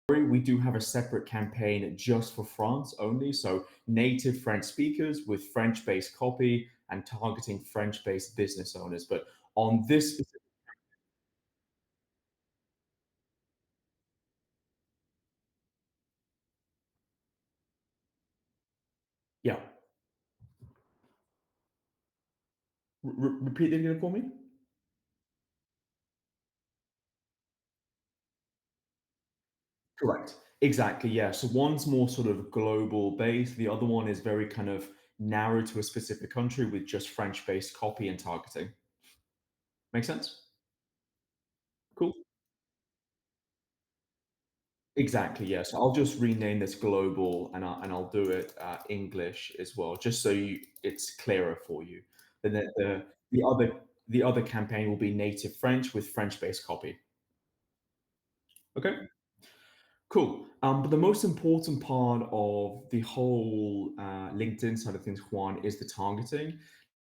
we do have a separate campaign just for France only. So native French speakers with French-based copy and targeting French-based business owners. But on this specific, yeah, repeat it again for me. Correct. Exactly. Yeah. So one's more sort of global based. The other one is very kind of narrow to a specific country with just French-based copy and targeting. Make sense? Cool. Exactly, yeah. So I'll just rename this global and I'll do it English as well, just so it's clearer for you. Then the other campaign will be native French with French-based copy. Okay, cool. But the most important part of the whole LinkedIn side of things, Juan, is the targeting.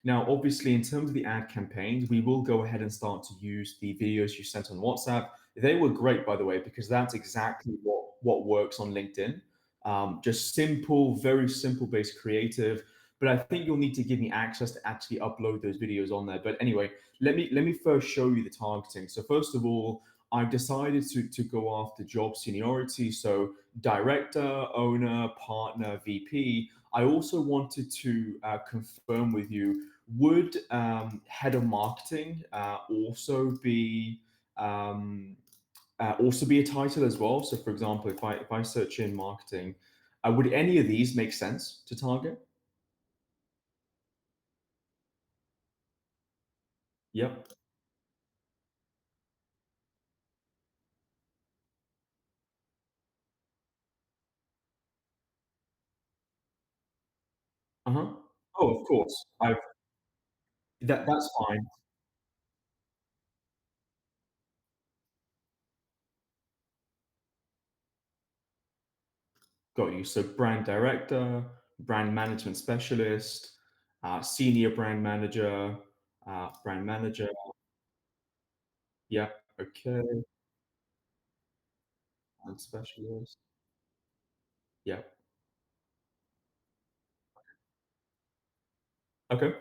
Now, obviously, in terms of the ad campaigns, we will go ahead and start to use the videos you sent on WhatsApp. They were great, by the way, because that's exactly what works on LinkedIn. Just simple, very simple based creative. But I think you'll need to give me access to actually upload those videos on there. But anyway, let me first show you the targeting. So first of all, I've decided to go after job seniority. So director, owner, partner, VP. I also wanted to confirm with you, would head of marketing also be a title as well? So for example, if I search in marketing, would any of these make sense to target? Yep. Uh-huh. Oh, of course. That's fine. Got you. So brand director, brand management specialist, senior brand manager. Yeah. Okay. Brand specialist. Yeah. Okay.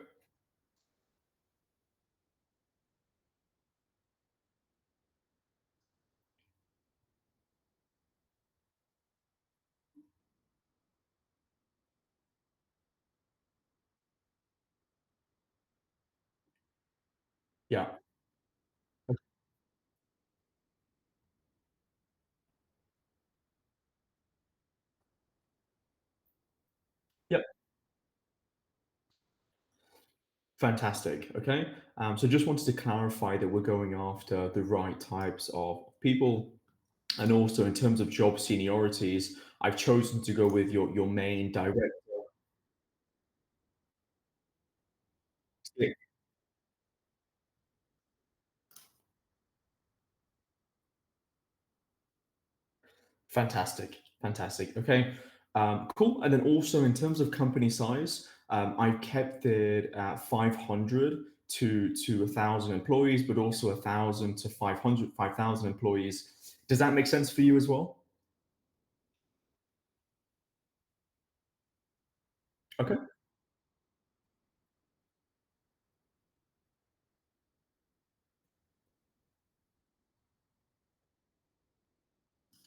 Yeah. Yep. Fantastic. Okay. So just wanted to clarify that we're going after the right types of people. And also in terms of job seniorities, I've chosen to go with your main direct. Fantastic, fantastic. Okay, cool. And then also in terms of company size, I've kept it at 500 to 1,000 employees, but also 1,000 to 500, 5,000 employees. Does that make sense for you as well? Okay.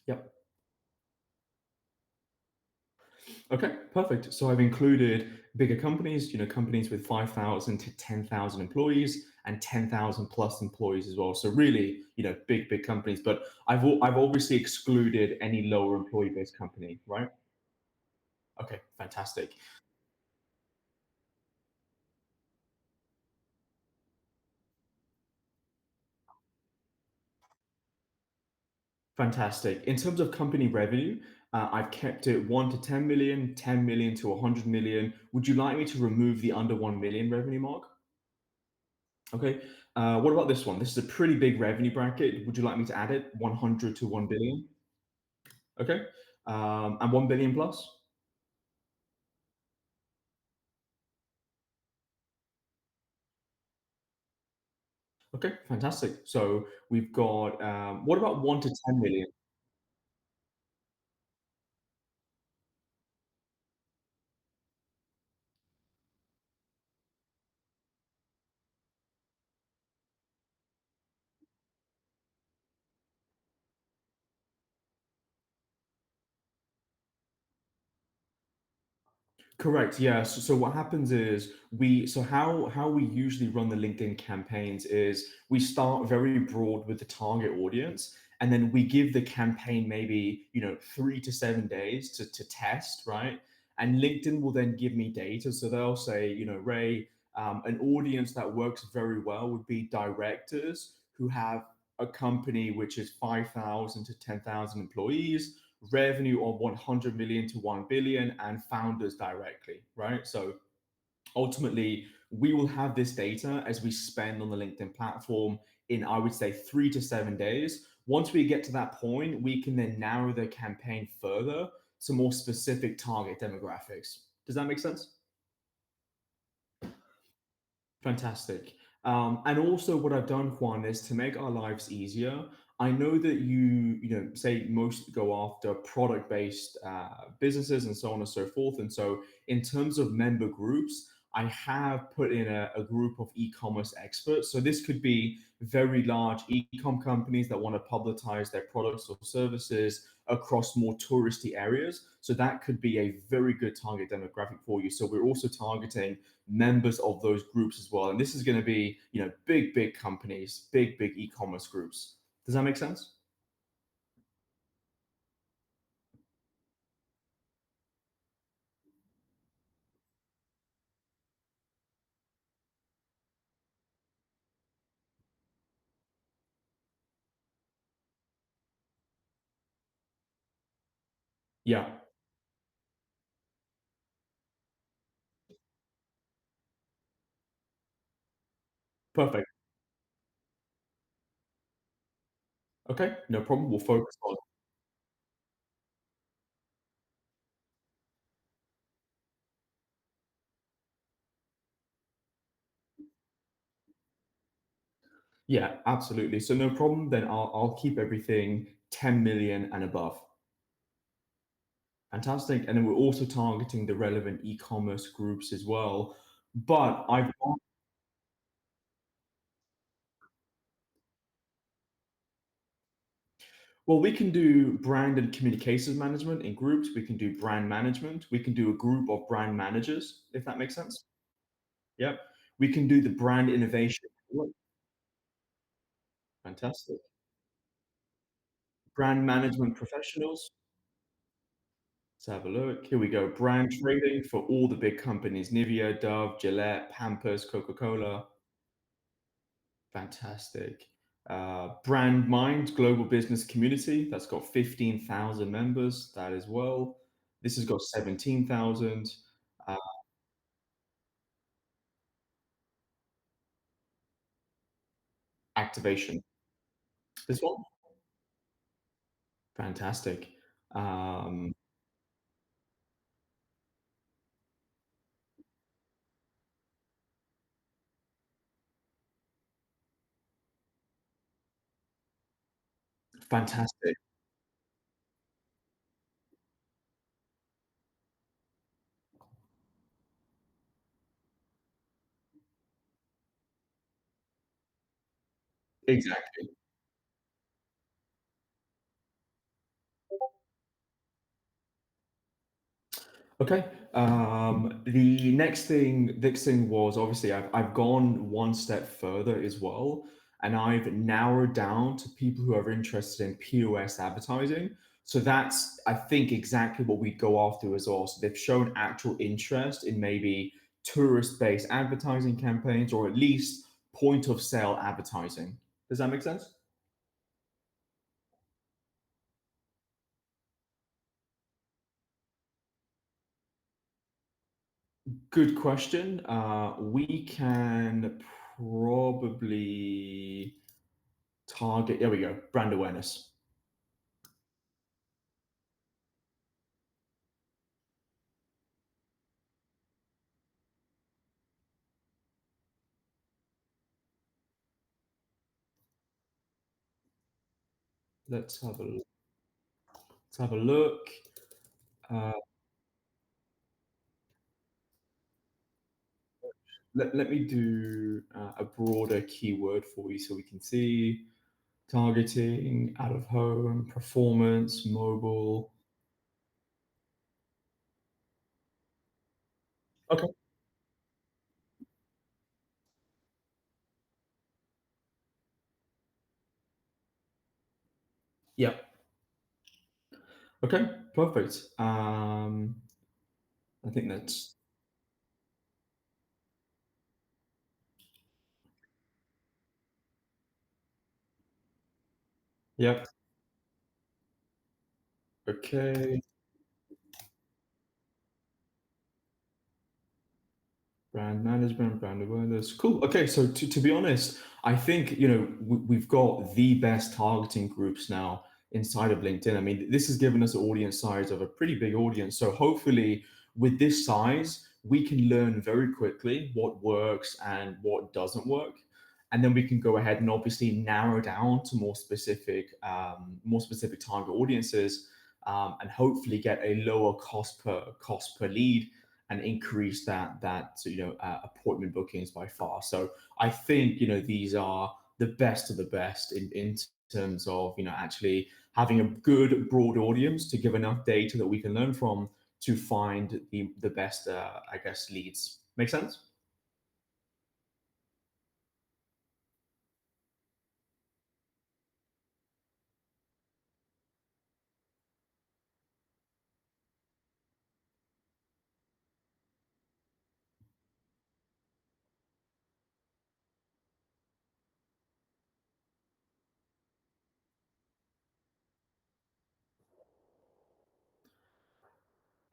Yep. Okay, perfect. So I've included bigger companies, companies with 5,000 to 10,000 employees and 10,000 plus employees as well. So really, big companies. But I've obviously excluded any lower employee-based company, right? Okay, fantastic. Fantastic. In terms of company revenue, I've kept it 1 to 10 million, 10 million to 100 million. Would you like me to remove the under 1 million revenue mark? Okay. What about this one? This is a pretty big revenue bracket. Would you like me to add it? 100 to 1 billion? Okay. And 1 billion plus? Okay, fantastic. So we've got, what about 1 to 10 million? Correct. Yeah. So what happens is how we usually run the LinkedIn campaigns is we start very broad with the target audience, and then we give the campaign maybe 3 to 7 days to test, right? And LinkedIn will then give me data. So they'll say, Ray, an audience that works very well would be directors who have a company which is 5,000 to 10,000 employees, revenue of 100 million to 1 billion, and founders directly, right? So ultimately, we will have this data as we spend on the LinkedIn platform in, I would say, 3 to 7 days. Once we get to that point, we can then narrow the campaign further to more specific target demographics. Does that make sense? Fantastic. And also, what I've done, Juan, is to make our lives easier. I know that say most go after product-based businesses and so on and so forth. And so, in terms of member groups, I have put in a group of e-commerce experts. So this could be very large e-com companies that want to publicize their products or services across more touristy areas. So that could be a very good target demographic for you. So we're also targeting members of those groups as well. And this is going to be, big companies, big e-commerce groups. Does that make sense? Yeah, perfect. Okay, no problem. We'll focus on. Yeah, absolutely. So no problem. Then I'll keep everything 10 million and above. Fantastic. And then we're also targeting the relevant e-commerce groups as well. But I've Well, we can do brand and communications management in groups. We can do brand management. We can do a group of brand managers, if that makes sense. Yep. We can do the brand innovation. Fantastic. Brand management professionals. Let's have a look. Here we go. Brand trading for all the big companies: Nivea, Dove, Gillette, Pampers, Coca-Cola. Fantastic. Brand Mind Global Business Community. That's got 15,000 members. That as well. This has got 17,000. Uh, Activation. This one? Fantastic. Um, Fantastic. Exactly. Okay. The next thing was obviously I've gone one step further as well, and I've narrowed down to people who are interested in POS advertising. So that's, I think, exactly what we go after as well. So they've shown actual interest in maybe tourist-based advertising campaigns, or at least point of sale advertising. Does that make sense? Good question. We can probably target. There we go. Brand awareness. Let's have a look. Let's have a look. Uh, let me do a broader keyword for you so we can see targeting, out of home, performance, mobile. Okay. Yeah. Okay. Perfect. I think that's yep. Okay. Brand management, brand awareness. Cool. Okay, so to be honest, I think we've got the best targeting groups now inside of LinkedIn. I mean, this has given us an audience size of a pretty big audience. So hopefully, with this size, we can learn very quickly what works and what doesn't work, and then we can go ahead and obviously narrow down to more specific target audiences, and hopefully get a lower cost per lead and increase that appointment bookings by far. So I think these are the best of the best in terms of actually having a good broad audience to give enough data that we can learn from to find the best I guess leads. Make sense?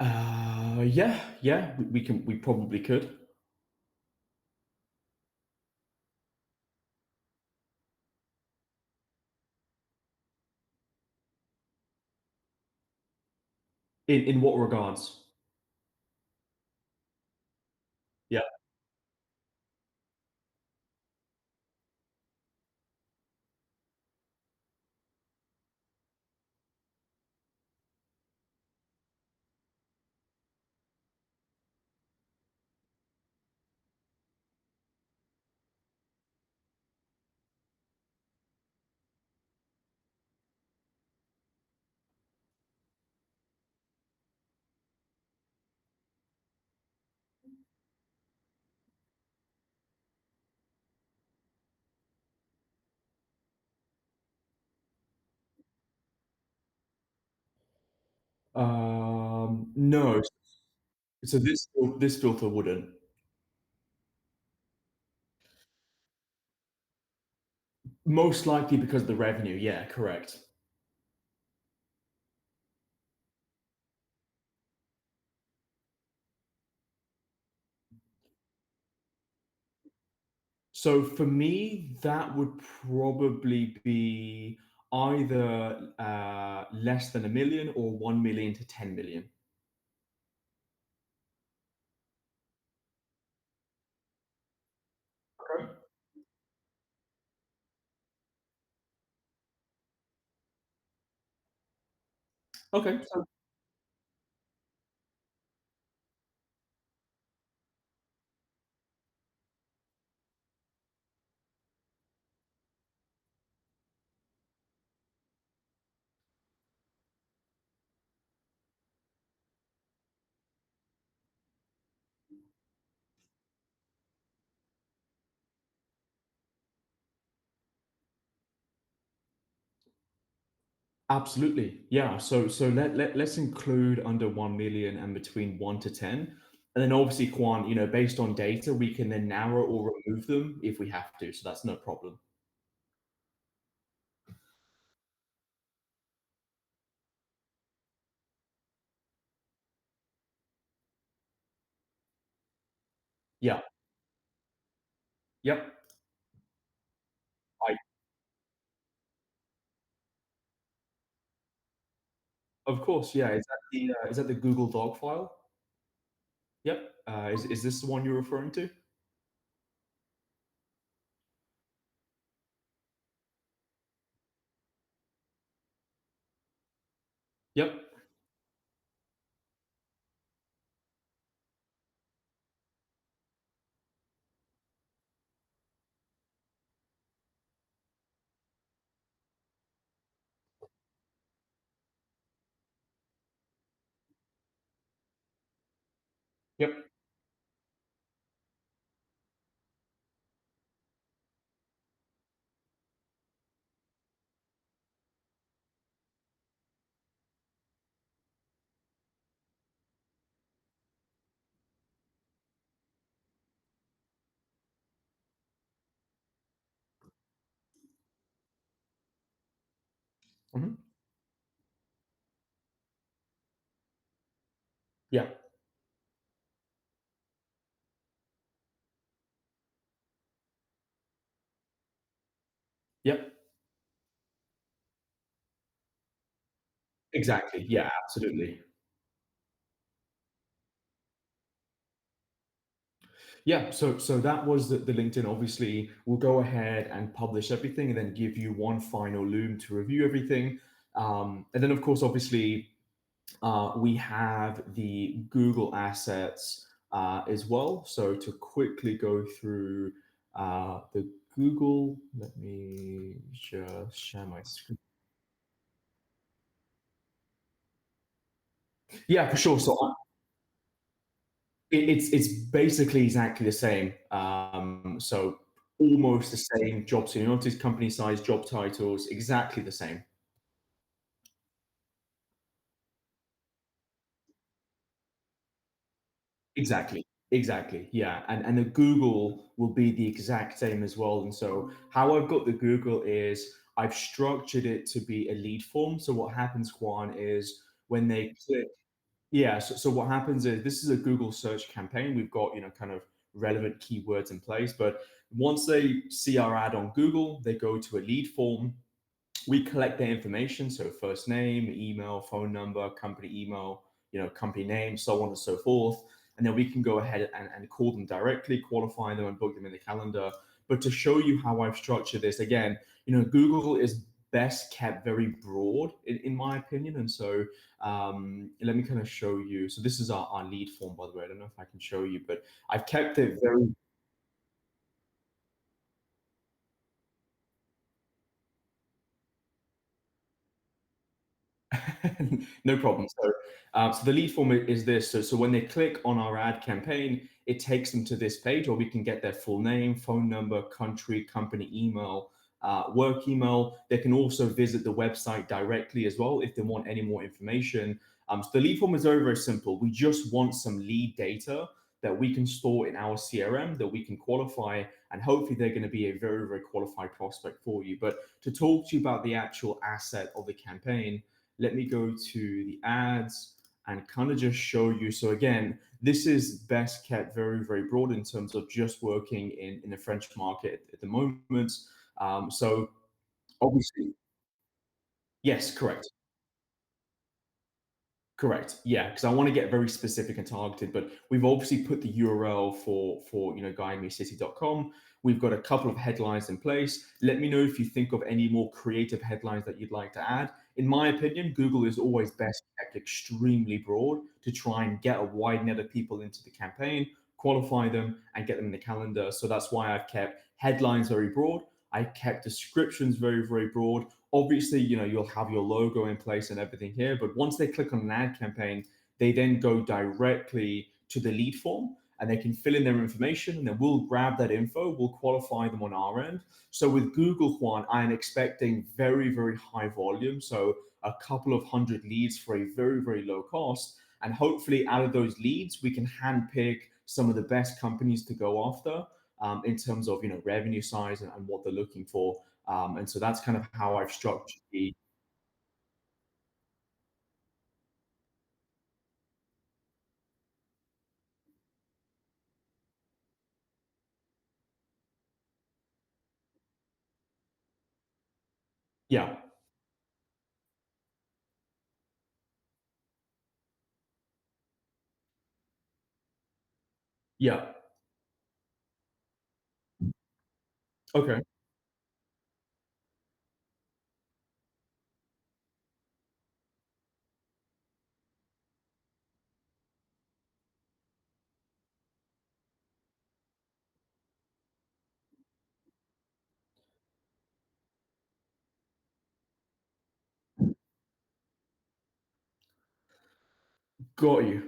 Yeah, we probably could. In what regards? Yeah. No. So this filter wouldn't. Most likely because of the revenue. Yeah, correct. So for me, that would probably be either less than a million or 1 million to 10 million. Okay. Okay. Absolutely. Yeah. So let's include under 1 million and between 1 to 10. And then obviously, Quan, based on data, we can then narrow or remove them if we have to. So that's no problem. Yeah. Yep. I, of course. Yeah. Is that the Google Doc file? Yep. Is this the one you're referring to? Yep. Yep. Mhm. Yeah. Yep. Exactly. Yeah, absolutely. Yeah, so that was the LinkedIn. Obviously, we'll go ahead and publish everything, and then give you one final loom to review everything. And then, of course, obviously, we have the Google assets as well. So to quickly go through the Google, let me just share my screen. Yeah, for sure. It's basically exactly the same. So almost the same job seniorities, company size, job titles, exactly the same. Exactly. Exactly. Yeah. And the Google will be the exact same as well. And so how I've got the Google is I've structured it to be a lead form. So what happens, Juan, is when they click, yeah. So what happens is this is a Google search campaign. We've got, kind of relevant keywords in place. But once they see our ad on Google, they go to a lead form. We collect their information, so first name, email, phone number, company email, company name, so on and so forth. And then we can go ahead and call them directly, qualify them, and book them in the calendar. But to show you how I've structured this, again, Google is best kept very broad in my opinion. And so let me kind of show you. So this is our lead form, by the way. I don't know if I can show you, but I've kept it very. No problem. So the lead form is this. So when they click on our ad campaign, it takes them to this page where we can get their full name, phone number, country, company email, work email. They can also visit the website directly as well if they want any more information. So the lead form is very, very simple. We just want some lead data that we can store in our CRM that we can qualify, and hopefully they're going to be a very, very qualified prospect for you. But to talk to you about the actual asset of the campaign, let me go to the ads and kind of just show you. So again, this is best kept very, very broad in terms of just working in the French market at the moment. So obviously, yes, correct. Correct. Yeah, because I want to get very specific and targeted, but we've obviously put the URL for guidemecity.com. We've got a couple of headlines in place. Let me know if you think of any more creative headlines that you'd like to add. In my opinion, Google is always best kept extremely broad to try and get a wide net of people into the campaign, qualify them, and get them in the calendar. So that's why I've kept headlines very broad. I kept descriptions very, very broad. Obviously, you'll have your logo in place and everything here, but once they click on an ad campaign, they then go directly to the lead form and they can fill in their information, and then we'll grab that info, we'll qualify them on our end. So with Google, Juan, I'm expecting very, very high volume. So a couple of hundred leads for a very, very low cost. And hopefully out of those leads, we can handpick some of the best companies to go after in terms of revenue size and what they're looking for. And so that's kind of how I've structured the. Yeah, yeah, okay, got you.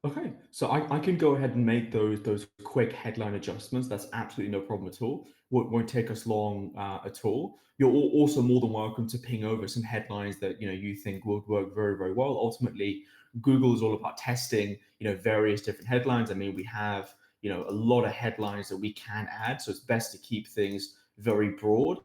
Okay, so I can go ahead and make those quick headline adjustments. That's absolutely no problem at all. Won't take us long at all. You're also more than welcome to ping over some headlines that you think would work very very well. Ultimately, Google is all about testing various different headlines. I mean, we have a lot of headlines that we can add, so it's best to keep things very broad.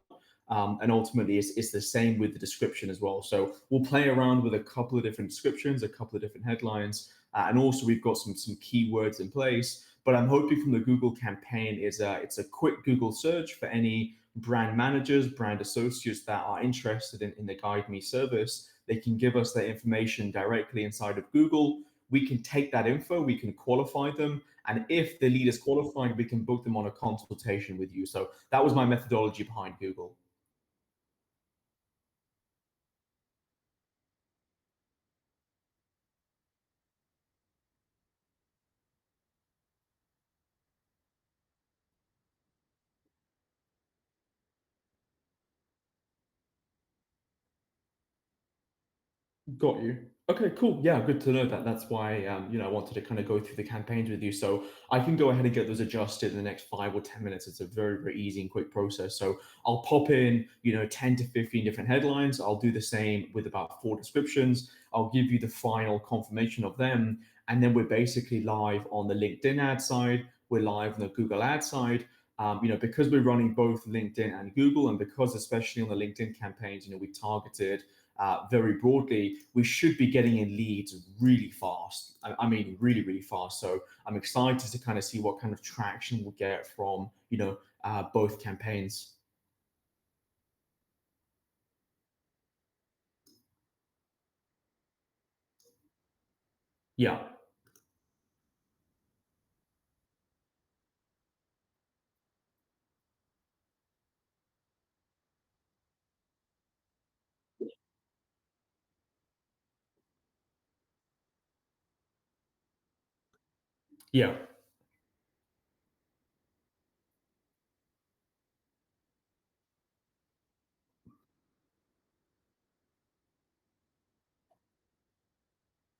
And ultimately, it's the same with the description as well. So we'll play around with a couple of different descriptions, a couple of different headlines, and also we've got some keywords in place. But I'm hoping from the Google campaign is it's a quick Google search for any brand managers, brand associates that are interested in the Guide Me service. They can give us their information directly inside of Google. We can take that info, we can qualify them, and if the lead is qualified, we can book them on a consultation with you. So that was my methodology behind Google. Got you. Okay, cool. Yeah, good to know that. That's why I wanted to kind of go through the campaigns with you. So I can go ahead and get those adjusted in the next 5 or 10 minutes. It's a very, very easy and quick process. So I'll pop in, 10 to 15 different headlines. I'll do the same with about 4 descriptions. I'll give you the final confirmation of them. And then we're basically live on the LinkedIn ad side. We're live on the Google ad side. Because we're running both LinkedIn and Google, and because especially on the LinkedIn campaigns, we targeted very broadly, we should be getting in leads really fast. I mean, really, really fast. So I'm excited to kind of see what kind of traction we'll get from, both campaigns. Yeah, yeah,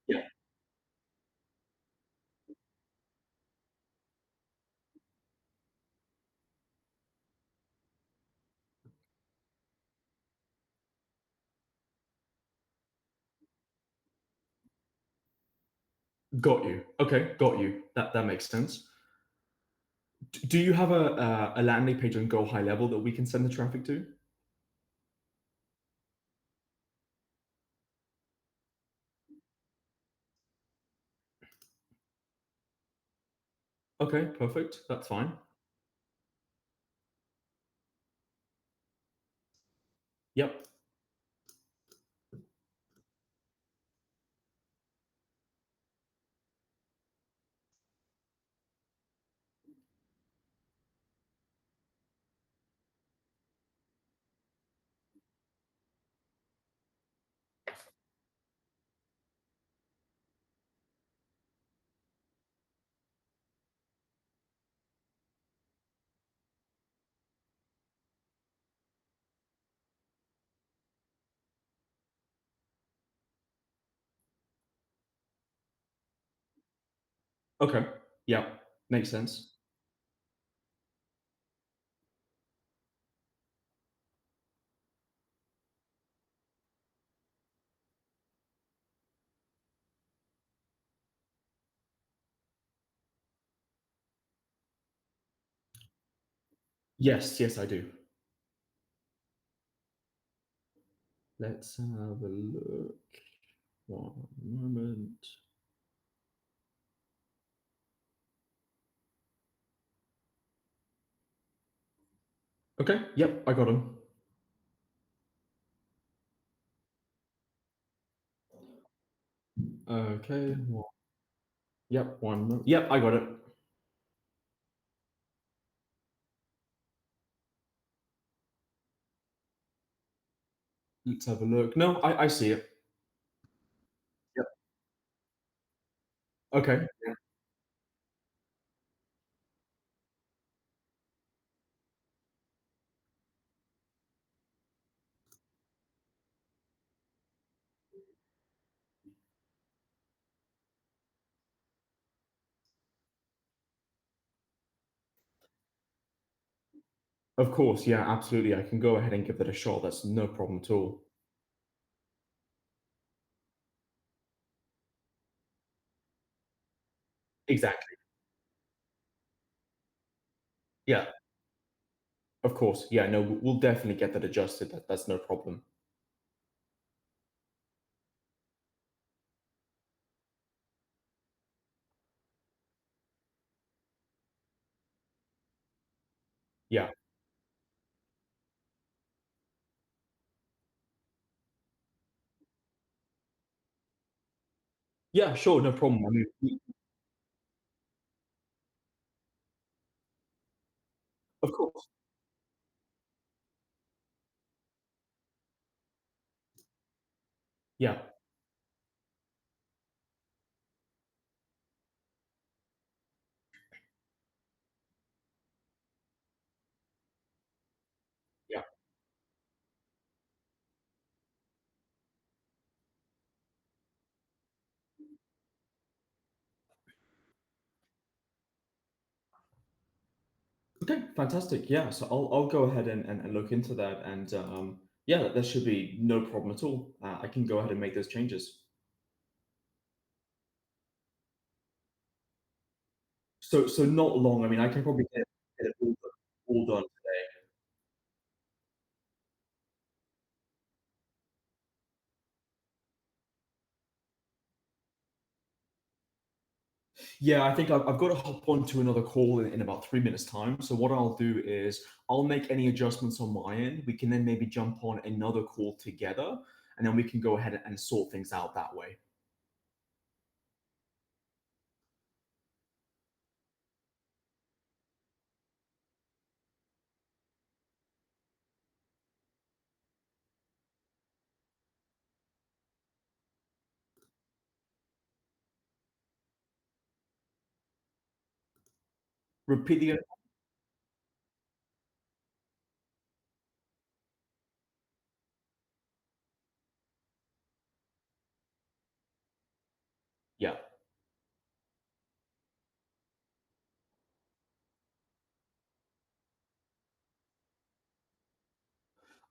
yeah. Got you. Okay, got you. That makes sense. Do you have a landing page on Go High Level that we can send the traffic to? Okay, perfect. That's fine. Yep. Okay. Yep. Makes sense. Yes, yes, I do. Let's have a look. One moment. Okay. Yep, I got them. Okay. Yep. Yep, I got it. Let's have a look. No, I see it. Yep. Okay. Of course, yeah, absolutely. I can go ahead and give that a shot. That's no problem at all. Exactly. Yeah, of course. Yeah, no, we'll definitely get that adjusted. That's no problem. Yeah. Yeah, sure, no problem. I mean, of course. Yeah, yeah. Okay, fantastic. Yeah, so I'll go ahead and look into that, and yeah, that should be no problem at all. I can go ahead and make those changes. So not long. I mean, I can probably get it all done today. Yeah, I think I've got to hop on to another call in about 3 minutes' time. So what I'll do is I'll make any adjustments on my end. We can then maybe jump on another call together, and then we can go ahead and sort things out that way. Repeat the yeah.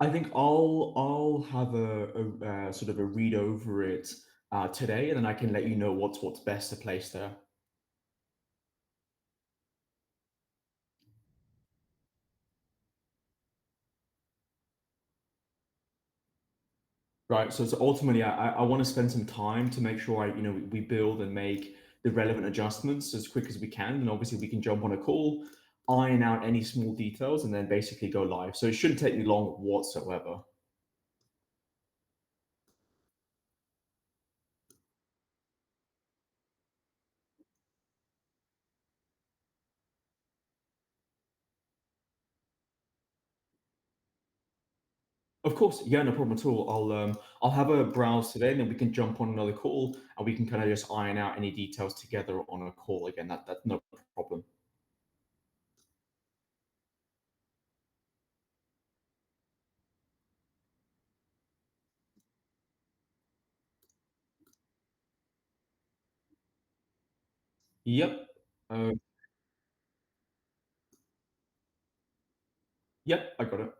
I think I'll have a sort of a read over it today, and then I can let you know what's best to place there. Right. So ultimately, I want to spend some time to make sure we build and make the relevant adjustments as quick as we can, and obviously we can jump on a call, iron out any small details, and then basically go live. So it shouldn't take me long whatsoever. Of course, yeah, no problem at all. I'll have a browse today, and then we can jump on another call, and we can kind of just iron out any details together on a call again. That's no problem. Yep. Uh, yep, I got it.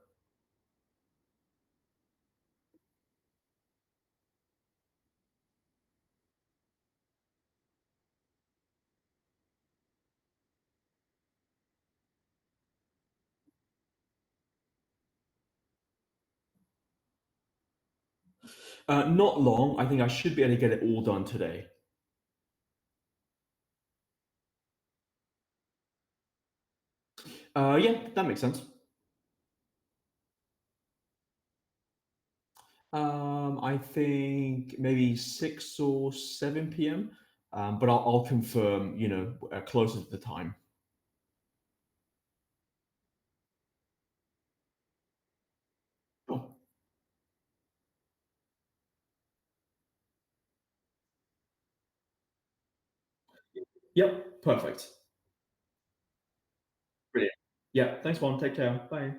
Not long. I think I should be able to get it all done today. Yeah, that makes sense. I think maybe 6 or 7 p.m. But I'll confirm, closer to the time. Sure. Yep, perfect. Brilliant. Yeah, thanks, Juan. Take care. Bye.